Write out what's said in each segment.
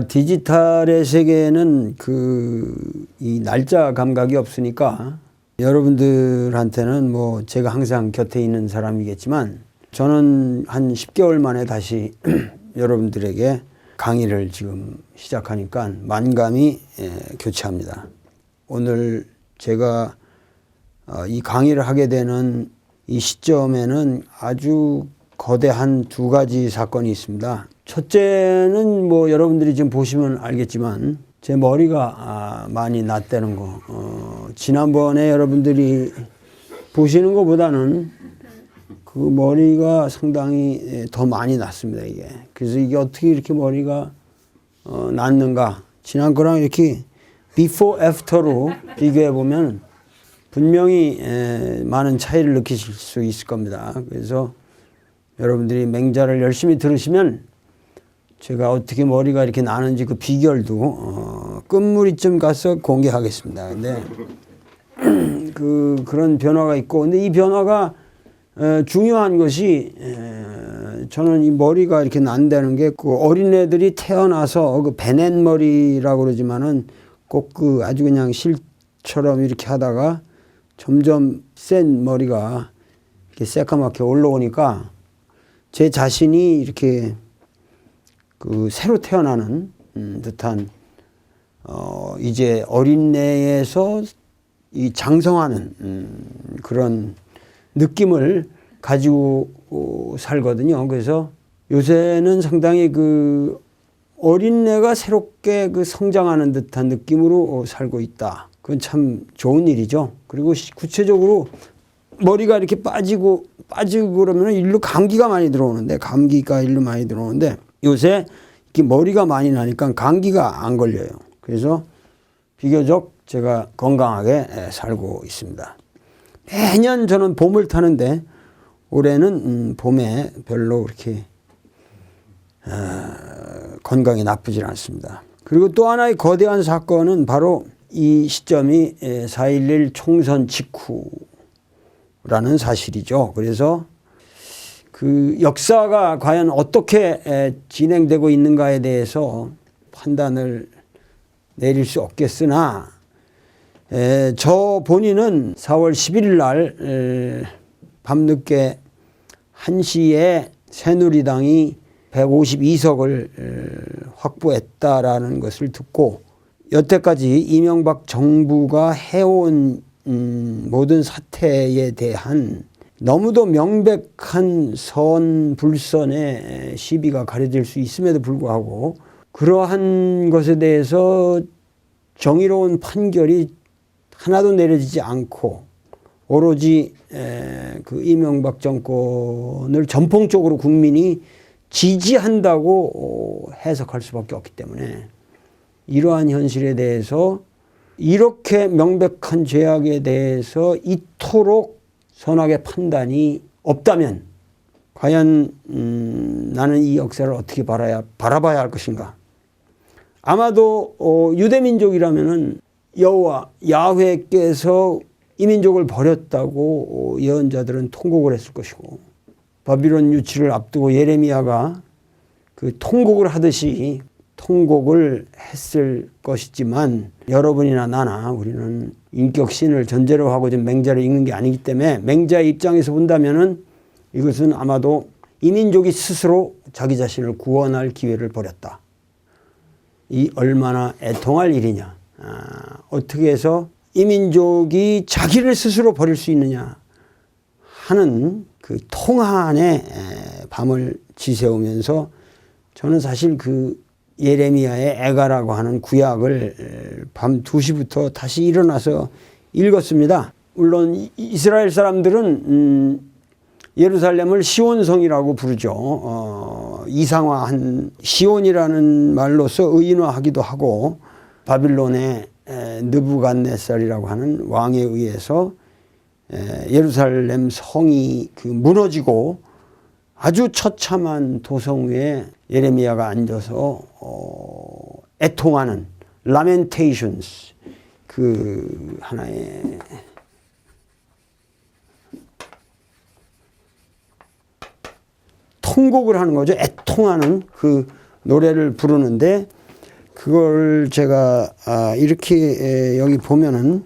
디지털의 세계에는 이 날짜 감각이 없으니까 여러분들한테는 뭐 제가 항상 곁에 있는 사람이겠지만 저는 한 10개월 만에 다시 여러분들에게 강의를 지금 시작하니까 만감이 교차합니다. 오늘 제가 이 강의를 하게 되는 이 시점에는 아주 거대한 두 가지 사건이 있습니다. 첫째는 뭐 여러분들이 지금 보시면 알겠지만 제 머리가 많이 났다는 거. 지난번에 여러분들이 보시는 것보다는 그 머리가 상당히 더 많이 났습니다, 이게. 그래서 이게 어떻게 이렇게 머리가 났는가. 지난 거랑 이렇게 before, after로 비교해 보면 분명히 많은 차이를 느끼실 수 있을 겁니다. 그래서 여러분들이 맹자를 열심히 들으시면 제가 어떻게 머리가 이렇게 나는지 그 비결도 끝무리쯤 가서 공개하겠습니다. 근데 그런 변화가 있고, 근데 이 변화가 중요한 것이 저는 이 머리가 이렇게 난다는 게 그 어린애들이 태어나서 그 베넷 머리라고 그러지만은 꼭 그 아주 그냥 실처럼 이렇게 하다가 점점 센 머리가 이렇게 새까맣게 올라오니까 제 자신이 이렇게 그 새로 태어나는 듯한 이제 어린애에서 이 장성하는 그런 느낌을 가지고 살거든요. 그래서 요새는 상당히 그 어린애가 새롭게 그 성장하는 듯한 느낌으로 살고 있다. 그건 참 좋은 일이죠. 그리고 구체적으로 머리가 이렇게 빠지고 그러면 일로 감기가 많이 들어오는데, 감기가 일로 많이 들어오는데 요새 이렇게 머리가 많이 나니까 감기가 안 걸려요. 그래서 비교적 제가 건강하게 살고 있습니다. 매년 저는 봄을 타는데 올해는 봄에 별로 그렇게 건강이 나쁘질 않습니다. 그리고 또 하나의 거대한 사건은 바로 이 시점이 4.11 총선 직후라는 사실이죠. 그래서 그 역사가 과연 어떻게 진행되고 있는가에 대해서 판단을 내릴 수 없겠으나 저 본인은 4월 11일 날 밤늦게 1시에 새누리당이 152석을 확보했다라는 것을 듣고 여태까지 이명박 정부가 해온 모든 사태에 대한 너무도 명백한 선불선의 시비가 가려질 수 있음에도 불구하고 그러한 것에 대해서 정의로운 판결이 하나도 내려지지 않고 오로지 그 이명박 정권을 전폭적으로 국민이 지지한다고 해석할 수밖에 없기 때문에 이러한 현실에 대해서 이렇게 명백한 죄악에 대해서 이토록 선악의 판단이 없다면 과연 나는 이 역사를 어떻게 바라봐야 할 것인가. 아마도 유대민족이라면은 여호와 야훼께서 이 민족을 버렸다고 예언자들은 통곡을 했을 것이고 바빌론 유치를 앞두고 예레미야가 그 통곡을 하듯이 통곡을 했을 것이지만 여러분이나 나나 우리는 인격신을 전제로 하고 지금 맹자를 읽는 게 아니기 때문에 맹자의 입장에서 본다면은 이것은 아마도 이 민족이 스스로 자기 자신을 구원할 기회를 버렸다. 이 얼마나 애통할 일이냐. 어떻게 해서 이 민족이 자기를 스스로 버릴 수 있느냐 하는 그 통한의 밤을 지새우면서 저는 사실 그 예레미야의 애가라고 하는 구약을 밤 2시부터 다시 일어나서 읽었습니다. 물론 이스라엘 사람들은 예루살렘을 시온성이라고 부르죠. 이상화한 시온이라는 말로서 의인화하기도 하고 바빌론의 느부갓네살이라고 하는 왕에 의해서 예루살렘 성이 그 무너지고 아주 처참한 도성 위에 예레미야가 앉아서 애통하는 lamentations 그 하나의 통곡을 하는 거죠. 애통하는 그 노래를 부르는데 그걸 제가 이렇게 여기 보면은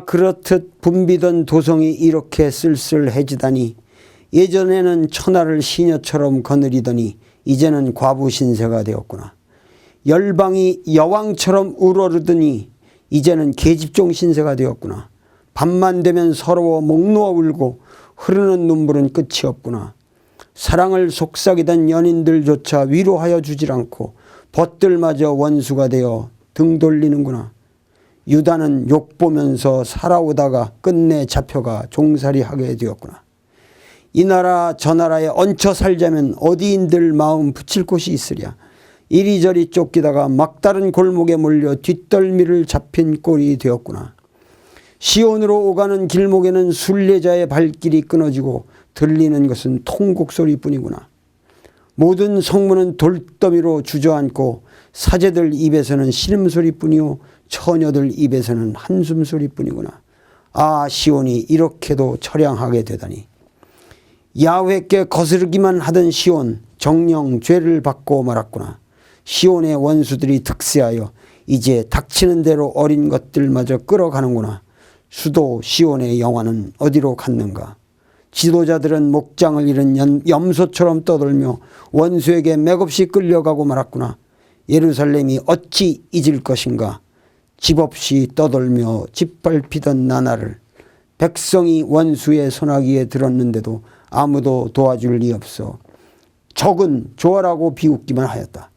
그렇듯 붐비던 도성이 이렇게 쓸쓸해지다니 예전에는 천하를 시녀처럼 거느리더니 이제는 과부 신세가 되었구나. 열방이 여왕처럼 우러르더니 이제는 계집종 신세가 되었구나. 밤만 되면 서러워 목 놓아 울고 흐르는 눈물은 끝이 없구나. 사랑을 속삭이던 연인들조차 위로하여 주질 않고 벗들마저 원수가 되어 등 돌리는구나. 유다는 욕보면서 살아오다가 끝내 잡혀가 종살이하게 되었구나. 이 나라 저 나라에 얹혀 살자면 어디인들 마음 붙일 곳이 있으랴. 이리저리 쫓기다가 막다른 골목에 몰려 뒷덜미를 잡힌 꼴이 되었구나. 시온으로 오가는 길목에는 순례자의 발길이 끊어지고 들리는 것은 통곡 소리뿐이구나. 모든 성문은 돌더미로 주저앉고 사제들 입에서는 신음소리뿐이요 처녀들 입에서는 한숨소리뿐이구나. 시온이 이렇게도 처량하게 되다니. 야훼께 거스르기만 하던 시온 정령 죄를 받고 말았구나. 시온의 원수들이 득세하여 이제 닥치는 대로 어린 것들마저 끌어가는구나. 수도 시온의 영화는 어디로 갔는가. 지도자들은 목장을 잃은 염소처럼 떠돌며 원수에게 맥없이 끌려가고 말았구나. 예루살렘이 어찌 잊을 것인가. 집 없이 떠돌며 짓밟히던 나날을 백성이 원수의 손아귀에 들었는데도 아무도 도와줄 리 없어 적은 조아라고 비웃기만 하였다.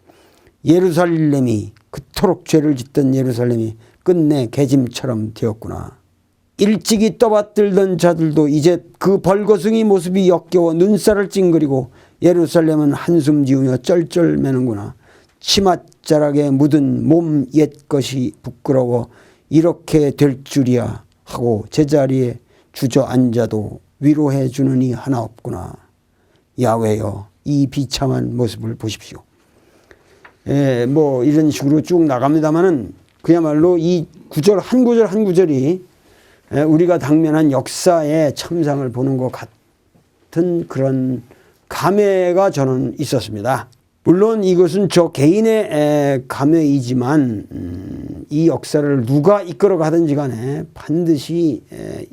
예루살렘이 그토록 죄를 짓던 예루살렘이 끝내 개짐처럼 되었구나. 일찍이 떠받들던 자들도 이제 그 벌거숭이 모습이 역겨워 눈살을 찡그리고 예루살렘은 한숨 지으며 쩔쩔매는구나. 치맛자락에 묻은 몸 옛것이 부끄러워 이렇게 될 줄이야 하고 제자리에 주저앉아도 위로해 주는 이 하나 없구나. 야훼여 이 비참한 모습을 보십시오. 뭐 이런 식으로 쭉 나갑니다마는 그야말로 이 구절 한 구절 한 구절이 우리가 당면한 역사의 참상을 보는 것 같은 그런 감회가 저는 있었습니다. 물론 이것은 저 개인의 감회이지만 이 역사를 누가 이끌어가든지 간에 반드시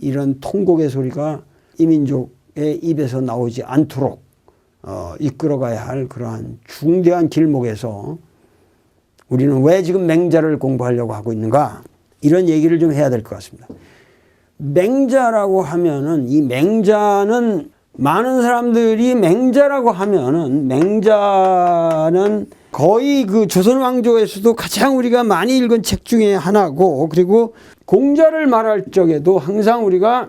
이런 통곡의 소리가 이민족의 입에서 나오지 않도록 이끌어가야 할 그러한 중대한 길목에서 우리는 왜 지금 맹자를 공부하려고 하고 있는가, 이런 얘기를 좀 해야 될 것 같습니다. 맹자라고 하면은, 이 맹자는 많은 사람들이 맹자라고 하면은, 맹자는 거의 그 조선 왕조에서도 가장 우리가 많이 읽은 책 중에 하나고, 그리고 공자를 말할 적에도 항상 우리가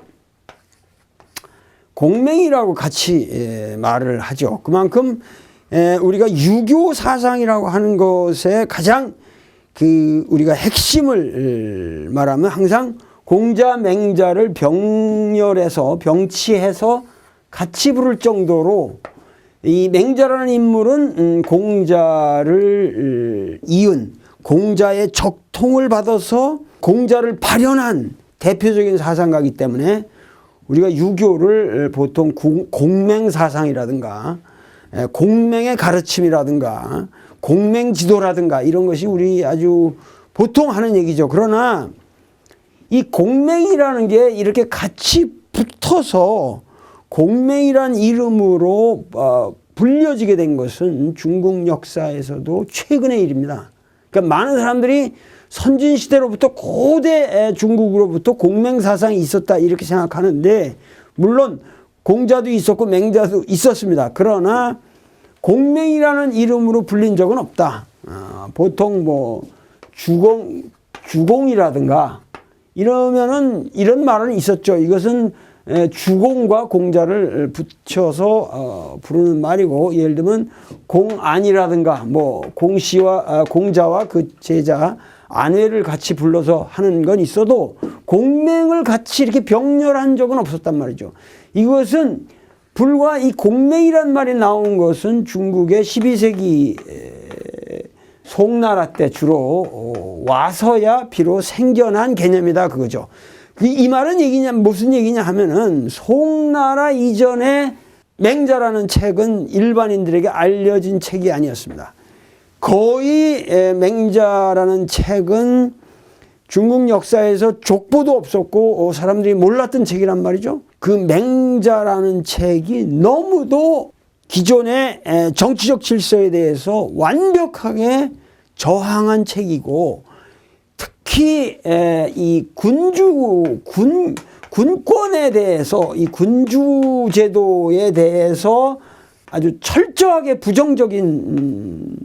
공맹이라고 같이 말을 하죠. 그만큼 우리가 유교 사상이라고 하는 것에 가장 우리가 핵심을 말하면 항상 공자, 맹자를 병렬해서 병치해서 같이 부를 정도로 이 맹자라는 인물은 공자를 이은, 공자의 적통을 받아서 공자를 발현한 대표적인 사상가이기 때문에 우리가 유교를 보통 공맹사상이라든가 공맹의 가르침이라든가 공맹지도라든가 이런 것이 우리 아주 보통 하는 얘기죠. 그러나 이 공맹이라는 게 이렇게 같이 붙어서 공맹이란 이름으로 불려지게 된 것은 중국 역사에서도 최근의 일입니다. 그러니까 많은 사람들이 선진시대로부터 고대 중국으로부터 공맹사상이 있었다 이렇게 생각하는데, 물론 공자도 있었고 맹자도 있었습니다. 그러나 공맹이라는 이름으로 불린 적은 없다. 보통 뭐 주공이라든가 이러면은 이런 말은 있었죠. 이것은 주공과 공자를 붙여서 부르는 말이고, 예를 들면 공안이라든가 뭐 공자와 그 제자 안회를 같이 불러서 하는 건 있어도 공맹을 같이 이렇게 병렬한 적은 없었단 말이죠. 이것은 불과 이 공맹이란 말이 나온 것은 중국의 12세기 송나라 때 주로 와서야 비로 생겨난 개념이다 그거죠. 이 말은 무슨 얘기냐 하면은, 송나라 이전에 맹자라는 책은 일반인들에게 알려진 책이 아니었습니다. 거의 맹자라는 책은 중국 역사에서 족보도 없었고 사람들이 몰랐던 책이란 말이죠. 그 맹자라는 책이 너무도 기존의 정치적 질서에 대해서 완벽하게 저항한 책이고, 특히 이 군권에 대해서, 이 군주 제도에 대해서 아주 철저하게 부정적인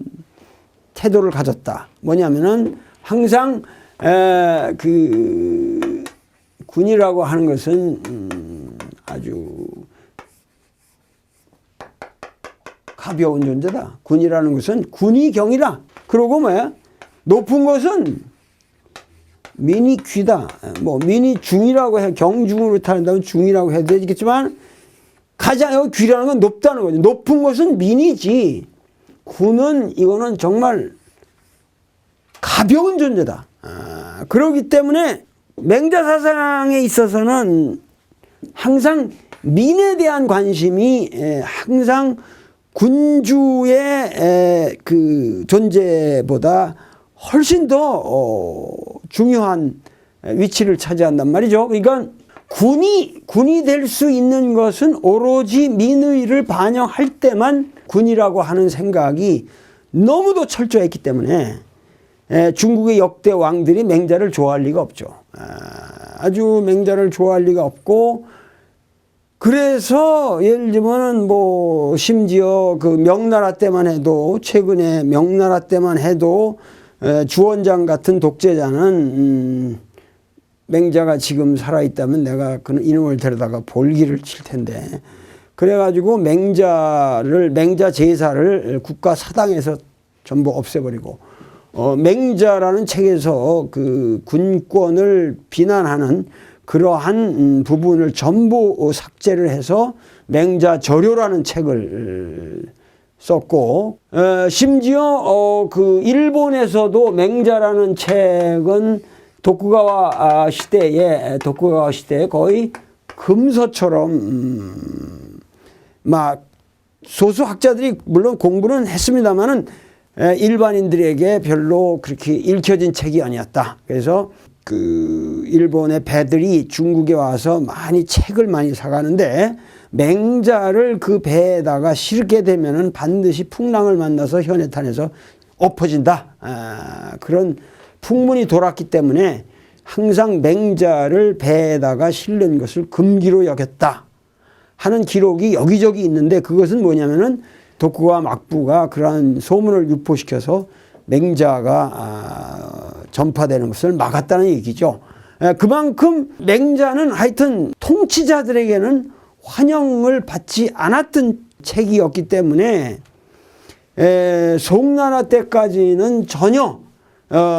태도를 가졌다. 뭐냐면은 항상 그 군이라고 하는 것은 아주 가벼운 존재다. 군이라는 것은 군이 경이라. 그러고 뭐야? 높은 것은 민이 귀다. 뭐 민이 중이라고 해, 경중으로 타는다면 중이라고 해도 되겠지만 가장 귀라는 건 높다는 거죠. 높은 것은 민이지. 군은 이거는 정말 가벼운 존재다. 그렇기 때문에 맹자 사상에 있어서는 항상 민에 대한 관심이 항상 군주의 그 존재보다 훨씬 더 중요한 위치를 차지한단 말이죠. 그러니까 군이 될 수 있는 것은 오로지 민의를 반영할 때만 군이라고 하는 생각이 너무도 철저했기 때문에 중국의 역대 왕들이 맹자를 좋아할 리가 없죠. 아주 맹자를 좋아할 리가 없고, 그래서 예를 들면은 뭐 심지어 그 명나라 때만 해도, 최근에 명나라 때만 해도 주원장 같은 독재자는 맹자가 지금 살아있다면 내가 그 이놈을 데려다가 볼기를 칠 텐데, 그래가지고 맹자 제사를 국가 사당에서 전부 없애버리고, 맹자라는 책에서 그 군권을 비난하는 그러한 부분을 전부 삭제를 해서 맹자 저료라는 책을 썼고, 심지어 그 일본에서도 맹자라는 책은 도쿠가와 시대에 거의 금서처럼 막 소수 학자들이 물론 공부는 했습니다만은 일반인들에게 별로 그렇게 읽혀진 책이 아니었다. 그래서 그 일본의 배들이 중국에 와서 책을 많이 사가는데, 맹자를 그 배에다가 실게 되면은 반드시 풍랑을 만나서 현해탄에서 엎어진다. 그런 풍문이 돌았기 때문에 항상 맹자를 배에다가 실는 것을 금기로 여겼다 하는 기록이 여기저기 있는데, 그것은 뭐냐면은 도쿠가와 막부가 그러한 소문을 유포시켜서 맹자가 전파되는 것을 막았다는 얘기죠. 그만큼 맹자는 하여튼 통치자들에게는 환영을 받지 않았던 책이었기 때문에 송나라 때까지는 전혀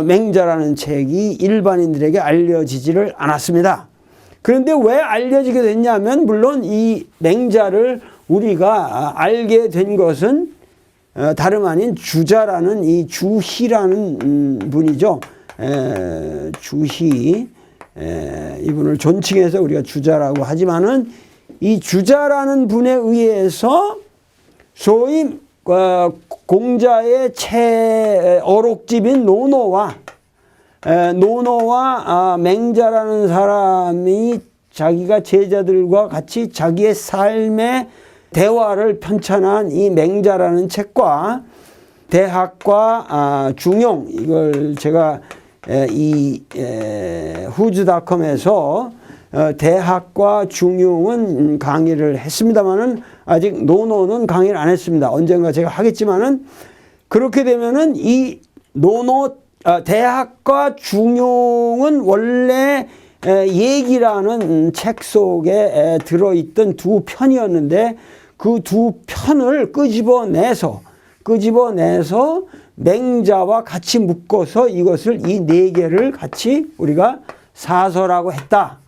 맹자라는 책이 일반인들에게 알려지지를 않았습니다. 그런데 왜 알려지게 됐냐면, 물론 이 맹자를 우리가 알게 된 것은 다름 아닌 주자라는 이 주희라는 분이죠. 주희, 이분을 존칭해서 우리가 주자라고 하지만은, 이 주자라는 분에 의해서 소위 공자의 어록집인 노노와 맹자라는 사람이 자기가 제자들과 같이 자기의 삶의 대화를 편찬한 이 맹자라는 책과 대학과 중용, 이걸 제가 이 후즈닷컴에서 대학과 중용은 강의를 했습니다만은 아직 노노는 강의를 안 했습니다. 언젠가 제가 하겠지만은, 그렇게 되면은 이 대학과 중용은 원래 얘기라는 책 속에 들어있던 두 편이었는데, 그 두 편을 끄집어내서 맹자와 같이 묶어서 이것을 이 네 개를 같이 우리가 사서라고 했다.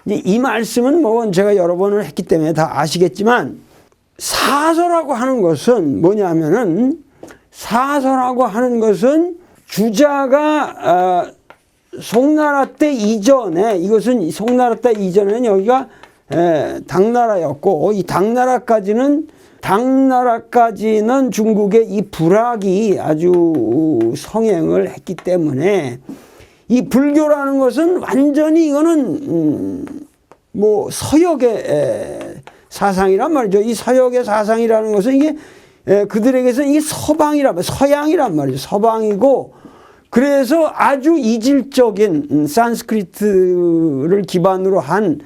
이 말씀은 뭐 제가 여러 번을 했기 때문에 다 아시겠지만, 사서라고 하는 것은 뭐냐면은, 사서라고 하는 것은 주자가 송나라 때 이전에, 이것은 송나라 때 이전에는 여기가 당나라였고, 이 당나라까지는 당나라까지는 중국의 이 불학이 아주 성행을 했기 때문에 이 불교라는 것은 완전히 이거는 뭐 서역의 사상이란 말이죠. 이 서역의 사상이라는 것은 이게 그들에게서 이 서양이란 말이죠. 서방이고, 그래서 아주 이질적인 산스크리트를 기반으로 한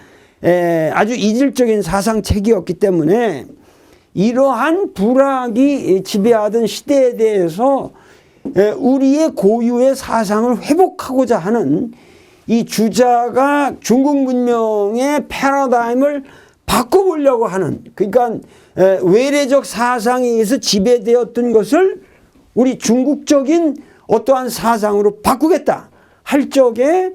아주 이질적인 사상체계였기 때문에 이러한 불학이 지배하던 시대에 대해서 우리의 고유의 사상을 회복하고자 하는 이 주자가 중국 문명의 패러다임을 바꿔보려고 하는, 그러니까 외래적 사상에 의해서 지배되었던 것을 우리 중국적인 어떠한 사상으로 바꾸겠다 할 적에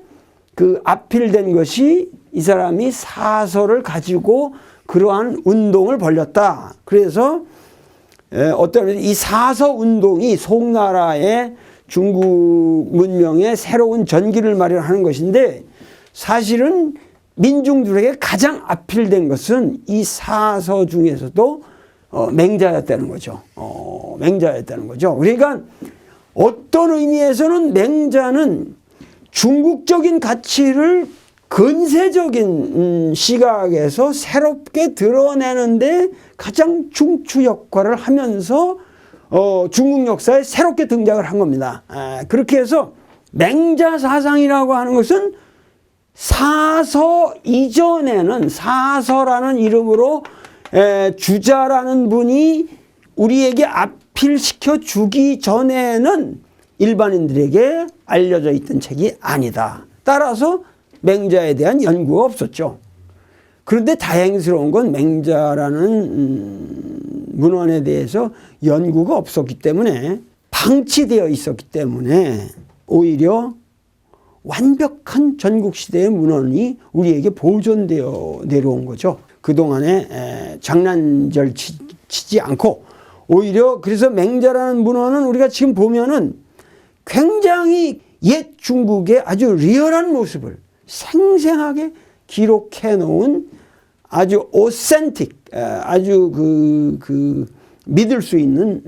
그 앞필된 것이 이 사람이 사서를 가지고 그러한 운동을 벌였다. 그래서 어떤 이 사서 운동이 송나라의 중국 문명의 새로운 전기를 마련하는 것인데, 사실은 민중들에게 가장 앞필된 것은 이 사서 중에서도 맹자였다는 거죠. 맹자였다는 거죠. 그러니까 어떤 의미에서는 맹자는 중국적인 가치를 근세적인 시각에서 새롭게 드러내는데 가장 중추 역할을 하면서 중국 역사에 새롭게 등장을 한 겁니다. 그렇게 해서 맹자 사상이라고 하는 것은 사서 이전에는, 사서라는 이름으로 주자라는 분이 우리에게 앞필시켜 주기 전에는 일반인들에게 알려져 있던 책이 아니다. 따라서 맹자에 대한 연구가 없었죠. 그런데 다행스러운 건 맹자라는 문헌에 대해서 연구가 없었기 때문에, 방치되어 있었기 때문에 오히려 완벽한 전국시대의 문헌이 우리에게 보존되어 내려온 거죠. 그동안에 장난절 치지 않고 오히려, 그래서 맹자라는 문헌은 우리가 지금 보면은 굉장히 옛 중국의 아주 리얼한 모습을 생생하게 기록해 놓은 아주 오센틱, 아주 믿을 수 있는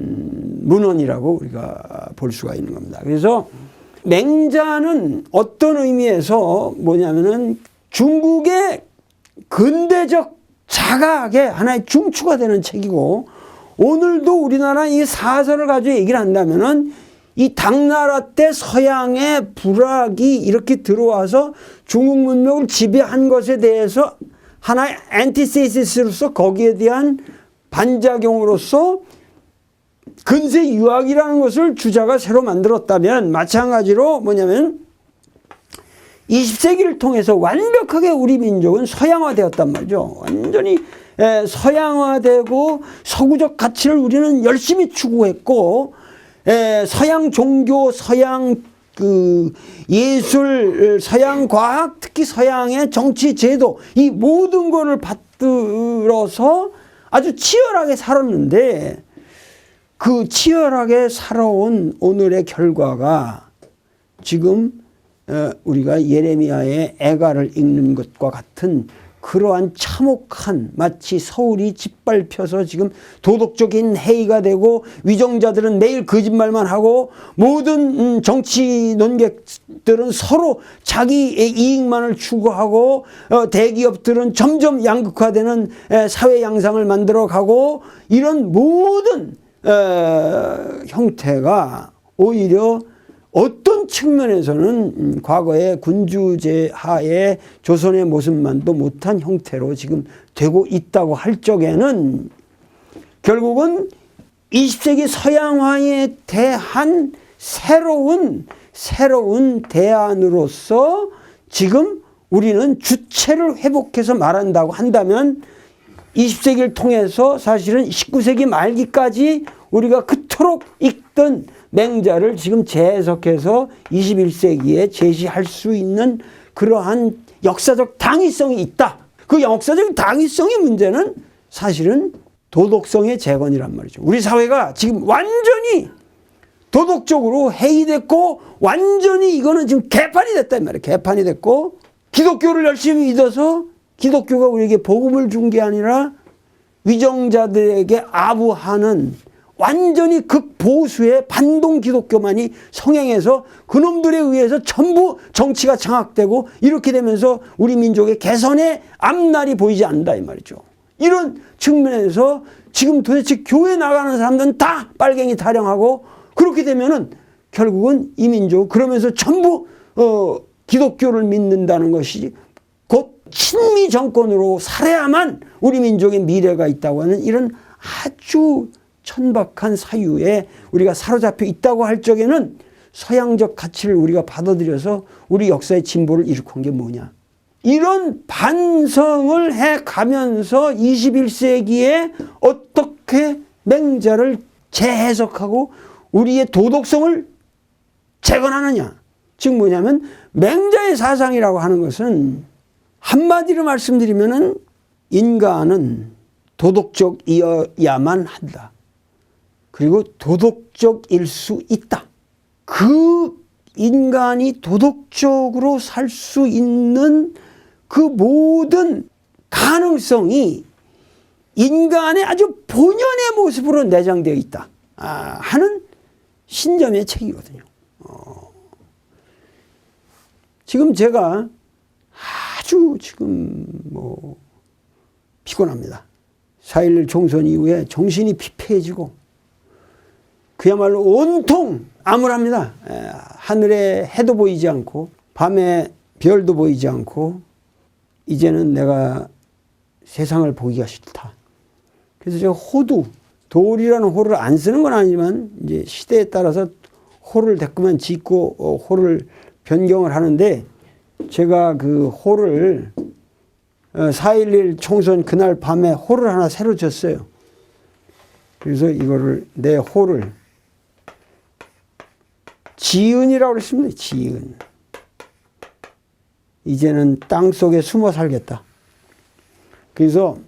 문헌이라고 우리가 볼 수가 있는 겁니다. 그래서 맹자는 어떤 의미에서 뭐냐면은 중국의 근대적 자각의 하나의 중추가 되는 책이고, 오늘도 우리나라 이 사서를 가지고 얘기를 한다면은 이 당나라 때 서양의 불학이 이렇게 들어와서 중국 문명을 지배한 것에 대해서 하나의 엔티세시스로서, 거기에 대한 반작용으로서 근세 유학이라는 것을 주자가 새로 만들었다면, 마찬가지로 뭐냐면 20세기를 통해서 완벽하게 우리 민족은 서양화되었단 말이죠. 완전히 서양화되고 서구적 가치를 우리는 열심히 추구했고, 서양 종교, 서양 예술, 서양 과학, 특히 서양의 정치 제도, 이 모든 것을 받들어서 아주 치열하게 살았는데, 그 치열하게 살아온 오늘의 결과가 지금 우리가 예레미야의 애가를 읽는 것과 같은 그러한 참혹한, 마치 서울이 짓밟혀서 지금 도덕적인 해이가 되고, 위정자들은 매일 거짓말만 하고, 모든 정치 논객들은 서로 자기의 이익만을 추구하고, 대기업들은 점점 양극화되는 사회 양상을 만들어가고, 이런 모든 형태가 오히려 어떤 측면에서는 과거의 군주제 하에 조선의 모습만도 못한 형태로 지금 되고 있다고 할 적에는, 결국은 20세기 서양화에 대한 새로운 대안으로서 지금 우리는 주체를 회복해서 말한다고 한다면, 20세기를 통해서 사실은 19세기 말기까지 우리가 그토록 읽던 맹자를 지금 재해석해서 21세기에 제시할 수 있는 그러한 역사적 당위성이 있다. 그 역사적 당위성의 문제는 사실은 도덕성의 재건이란 말이죠. 우리 사회가 지금 완전히 도덕적으로 해이됐고, 완전히 이거는 지금 개판이 됐단 말이에요. 개판이 됐고, 기독교를 열심히 믿어서 기독교가 우리에게 복음을 준 게 아니라 위정자들에게 아부하는 완전히 극보수의 반동 기독교만이 성행해서 그놈들에 의해서 전부 정치가 장악되고 이렇게 되면서 우리 민족의 개선의 앞날이 보이지 않는다 이 말이죠. 이런 측면에서 지금 도대체 교회 나가는 사람들은 다 빨갱이 타령하고 그렇게 되면은 결국은 이 민족 그러면서 전부 기독교를 믿는다는 것이 곧 친미 정권으로 살아야만 우리 민족의 미래가 있다고 하는 이런 아주 천박한 사유에 우리가 사로잡혀 있다고 할 적에는 서양적 가치를 우리가 받아들여서 우리 역사의 진보를 일으킨 게 뭐냐. 이런 반성을 해가면서 21세기에 어떻게 맹자를 재해석하고 우리의 도덕성을 재건하느냐. 즉 뭐냐면 맹자의 사상이라고 하는 것은 한마디로 말씀드리면은 인간은 도덕적이어야만 한다. 그리고 도덕적일 수 있다. 그 인간이 도덕적으로 살 수 있는 그 모든 가능성이 인간의 아주 본연의 모습으로 내장되어 있다 하는 신점의 책이거든요. 지금 제가 아주 지금 피곤합니다. 4.11 총선 이후에 정신이 피폐해지고 그야말로 온통 암울합니다. 하늘에 해도 보이지 않고 밤에 별도 보이지 않고 이제는 내가 세상을 보기가 싫다. 그래서 제가 돌이라는 호를 안 쓰는 건 아니지만 이제 시대에 따라서 호를 대꾸만 짓고 호를 변경을 하는데 제가 그 호를 4.11 총선 그날 밤에 호를 하나 새로 졌어요. 그래서 이거를 내 호를 지은이라고 그랬습니다. 지은. 이제는 땅 속에 숨어 살겠다. 그래서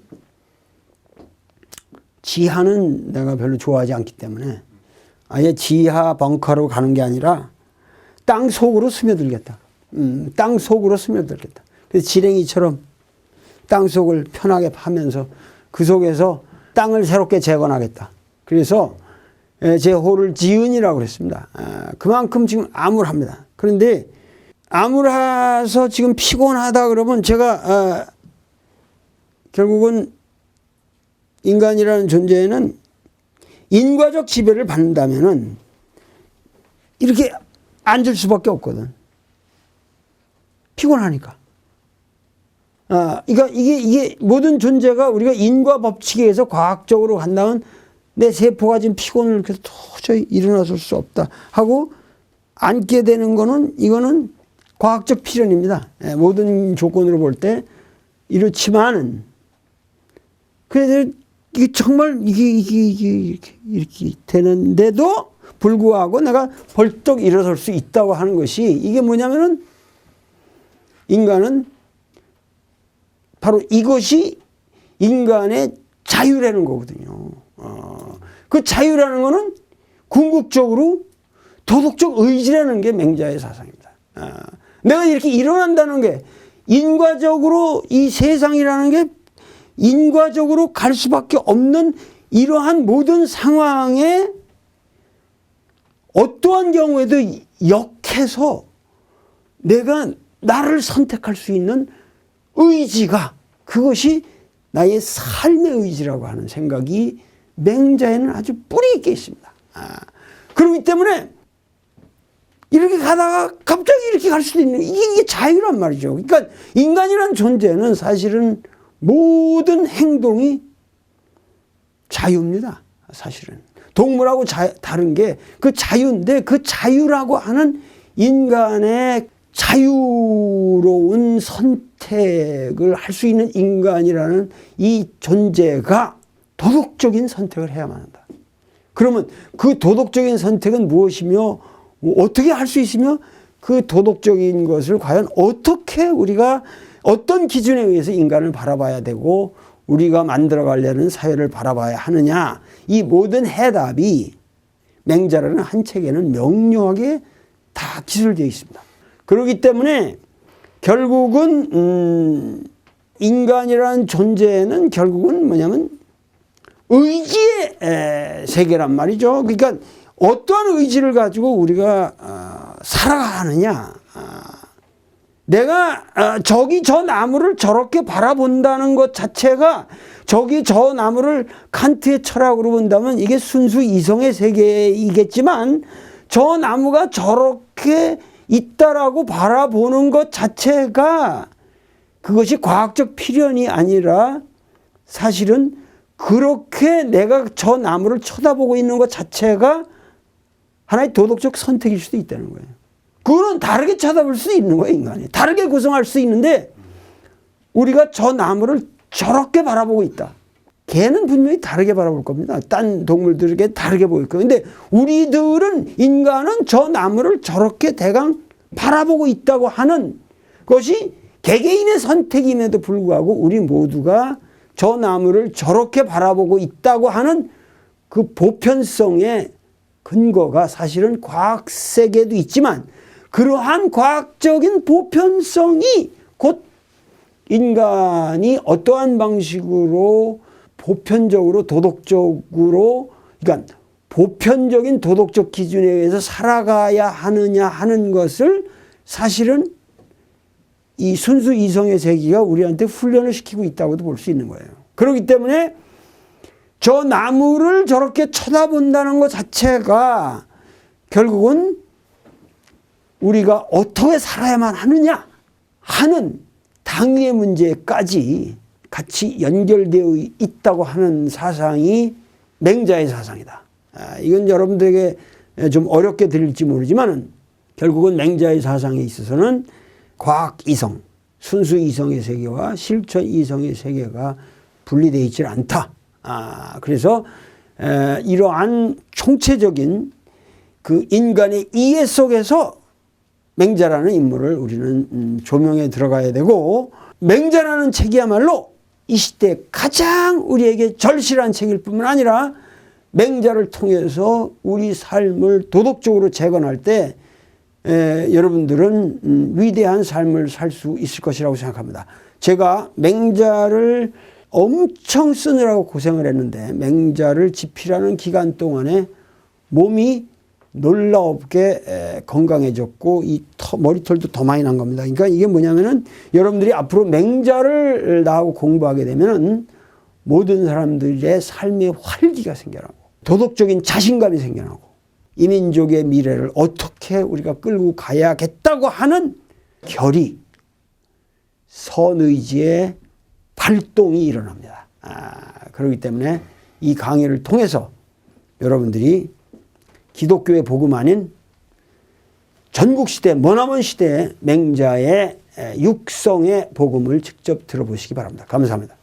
지하는 내가 별로 좋아하지 않기 때문에 아예 지하 벙커로 가는 게 아니라 땅 속으로 스며들겠다. 땅 속으로 스며들겠다. 그래서 지렁이처럼 땅 속을 편하게 파면서 그 속에서 땅을 새롭게 재건하겠다. 그래서 제 호를 지은이라고 그랬습니다. 그만큼 지금 암울합니다. 그런데 암울해서 지금 피곤하다 그러면 제가 결국은 인간이라는 존재는 인과적 지배를 받는다면은 이렇게 앉을 수밖에 없거든. 피곤하니까. 그러니까 이게 모든 존재가 우리가 인과 법칙에 의해서 과학적으로 간다면 내 세포가 지금 피곤을 그래서 도저히 일어나설 수 없다 하고 앉게 되는 거는 이거는 과학적 필연입니다. 모든 조건으로 볼 때 이렇지만은 그래서 이게 정말 이게 이렇게 되는데도 불구하고 내가 벌떡 일어설 수 있다고 하는 것이 이게 뭐냐면은 인간은 바로 이것이 인간의 자유라는 거거든요. 그 자유라는 거는 궁극적으로 도덕적 의지라는 게 맹자의 사상입니다. 내가 이렇게 일어난다는 게 인과적으로 이 세상이라는 게 인과적으로 갈 수밖에 없는 이러한 모든 상황에 어떠한 경우에도 역해서 내가 나를 선택할 수 있는 의지가 그것이 나의 삶의 의지라고 하는 생각이 맹자에는 아주 뿌리 있게 있습니다. 그렇기 때문에 이렇게 가다가 갑자기 이렇게 갈 수도 있는 이게 자유란 말이죠. 그러니까 인간이라는 존재는 사실은 모든 행동이 자유입니다. 사실은 동물하고 다른 게 그 자유인데 그 자유라고 하는 인간의 자유로운 선택을 할 수 있는 인간이라는 이 존재가 도덕적인 선택을 해야만 한다. 그러면 그 도덕적인 선택은 무엇이며 어떻게 할 수 있으며 그 도덕적인 것을 과연 어떻게 우리가 어떤 기준에 의해서 인간을 바라봐야 되고 우리가 만들어가려는 사회를 바라봐야 하느냐. 이 모든 해답이 맹자라는 한 책에는 명료하게 다 기술되어 있습니다. 그렇기 때문에 결국은 인간이라는 존재는 결국은 뭐냐면 의지의 세계란 말이죠. 그러니까 어떠한 의지를 가지고 우리가 살아가느냐. 내가 저기 저 나무를 저렇게 바라본다는 것 자체가, 저기 저 나무를 칸트의 철학으로 본다면 이게 순수 이성의 세계이겠지만, 저 나무가 저렇게 있다라고 바라보는 것 자체가 그것이 과학적 필연이 아니라 사실은 그렇게 내가 저 나무를 쳐다보고 있는 것 자체가 하나의 도덕적 선택일 수도 있다는 거예요. 그거는 다르게 쳐다볼 수 있는 거예요, 인간이. 다르게 구성할 수 있는데 우리가 저 나무를 저렇게 바라보고 있다. 개는 분명히 다르게 바라볼 겁니다. 딴 동물들에게 다르게 보일 거예요. 근데 우리들은, 인간은 저 나무를 저렇게 대강 바라보고 있다고 하는 것이 개개인의 선택임에도 불구하고 우리 모두가 저 나무를 저렇게 바라보고 있다고 하는 그 보편성의 근거가 사실은 과학 세계에도 있지만, 그러한 과학적인 보편성이 곧 인간이 어떠한 방식으로 보편적으로 도덕적으로, 그러니까 보편적인 도덕적 기준에 의해서 살아가야 하느냐 하는 것을 사실은 이 순수 이성의 세계가 우리한테 훈련을 시키고 있다고도 볼 수 있는 거예요. 그렇기 때문에 저 나무를 저렇게 쳐다본다는 것 자체가 결국은 우리가 어떻게 살아야만 하느냐 하는 당위의 문제까지 같이 연결되어 있다고 하는 사상이 맹자의 사상이다. 이건 여러분들에게 좀 어렵게 들릴지 모르지만 결국은 맹자의 사상에 있어서는 과학 이성, 순수 이성의 세계와 실천 이성의 세계가 분리되어 있지 않다. 그래서 이러한 총체적인 그 인간의 이해 속에서 맹자라는 인물을 우리는 조명해 들어가야 되고, 맹자라는 책이야말로 이 시대에 가장 우리에게 절실한 책일 뿐만 아니라 맹자를 통해서 우리 삶을 도덕적으로 재건할 때 여러분들은 위대한 삶을 살 수 있을 것이라고 생각합니다. 제가 맹자를 엄청 쓰느라고 고생을 했는데, 맹자를 집필하는 기간 동안에 몸이 놀랍게 건강해졌고 이 머리털도 더 많이 난 겁니다. 그러니까 이게 뭐냐면은, 여러분들이 앞으로 맹자를 나하고 공부하게 되면은 모든 사람들의 삶에 활기가 생겨나고 도덕적인 자신감이 생겨나고 이 민족의 미래를 어떻게 우리가 끌고 가야겠다고 하는 결의, 선의지의 발동이 일어납니다. 그렇기 때문에 이 강의를 통해서 여러분들이 기독교의 복음 아닌 전국시대, 머나먼 시대의 맹자의 육성의 복음을 직접 들어보시기 바랍니다. 감사합니다.